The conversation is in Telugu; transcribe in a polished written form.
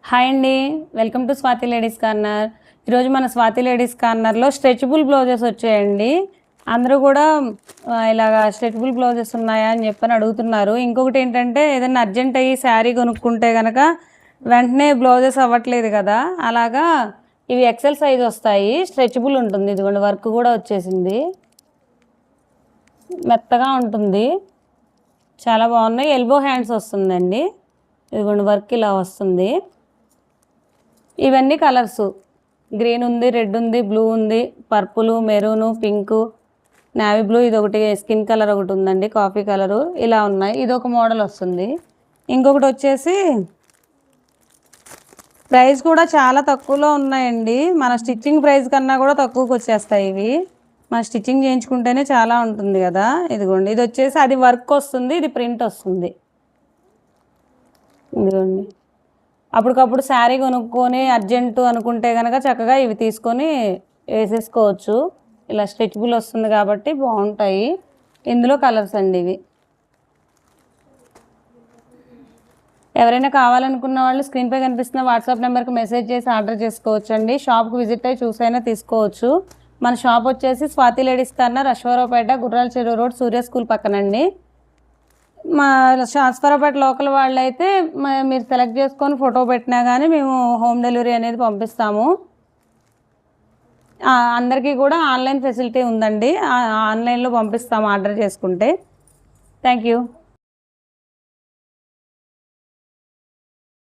హాయ్ అండి, welcome to Swathi ladies corner. ఈరోజు మన స్వాతి లేడీస్ కార్నర్లో స్ట్రెచబుల్ బ్లౌజెస్ వచ్చాయండి. అందరూ కూడా ఇలాగా స్ట్రెచబుల్ బ్లౌజెస్ ఉన్నాయా అని చెప్పని అడుగుతున్నారు. ఇంకొకటి ఏంటంటే ఏదైనా అర్జెంట్ అయ్యి శారీ కొనుక్కుంటే కనుక వెంటనే బ్లౌజెస్ అవ్వట్లేదు కదా, అలాగా ఇవి ఎక్సెల్ సైజ్ వస్తాయి. స్ట్రెచబుల్ ఉంటుంది, ఇదిగోండి వర్క్ కూడా వచ్చేసింది, మెత్తగా ఉంటుంది, చాలా బాగున్నాయి. ఎల్బో హ్యాండ్స్ వస్తుందండి, ఇదిగోండి వర్క్ ఇలా వస్తుంది. ఇవన్నీ కలర్స్ గ్రీన్ ఉంది, రెడ్ ఉంది, బ్లూ ఉంది, purple, maroon, pink, navy blue, ఇది ఒకటి స్కిన్ కలర్ ఒకటి ఉందండి, కాఫీ కలరు, ఇలా ఉన్నాయి. ఇది ఒక మోడల్ వస్తుంది. ఇంకొకటి వచ్చేసి ప్రైస్ కూడా చాలా తక్కువలో ఉన్నాయండి. మన స్టిచ్చింగ్ ప్రైస్ కన్నా కూడా తక్కువకి వచ్చేస్తాయి ఇవి. మన స్టిచ్చింగ్ చేయించుకుంటేనే చాలా ఉంటుంది కదా. ఇదిగోండి, ఇది వచ్చేసి అది వర్క్ వస్తుంది, ఇది ప్రింట్ వస్తుంది. ఇదిగోండి, అప్పటికప్పుడు శారీ కొనుక్కొని అర్జెంటు అనుకుంటే కనుక చక్కగా ఇవి తీసుకొని వేసేసుకోవచ్చు. ఇలా స్ట్రెచబుల్ వస్తుంది కాబట్టి బాగుంటాయి. ఇందులో కలర్స్ అండి ఇవి. ఎవరైనా కావాలనుకున్న వాళ్ళు స్క్రీన్పై కనిపిస్తున్న వాట్సాప్ నెంబర్కి మెసేజ్ చేసి ఆర్డర్ చేసుకోవచ్చు అండి. షాప్కి విజిట్ అయ్యి చూసైనా తీసుకోవచ్చు. మన షాప్ వచ్చేసి స్వాతి లేడీస్ కార్నర్, అశ్వారావుపేట, గుర్రాల చెరువు రోడ్, సూర్య స్కూల్ పక్కనండి. మా అశ్వారావుపేట లోకల్ వాళ్ళు అయితే మీరు సెలెక్ట్ చేసుకొని ఫోటో పెట్టినా కానీ మేము హోమ్ డెలివరీ అనేది పంపిస్తాము. అందరికీ కూడా ఆన్లైన్ ఫెసిలిటీ ఉందండి, ఆన్లైన్లో పంపిస్తాము ఆర్డర్ చేసుకుంటే. Thank you.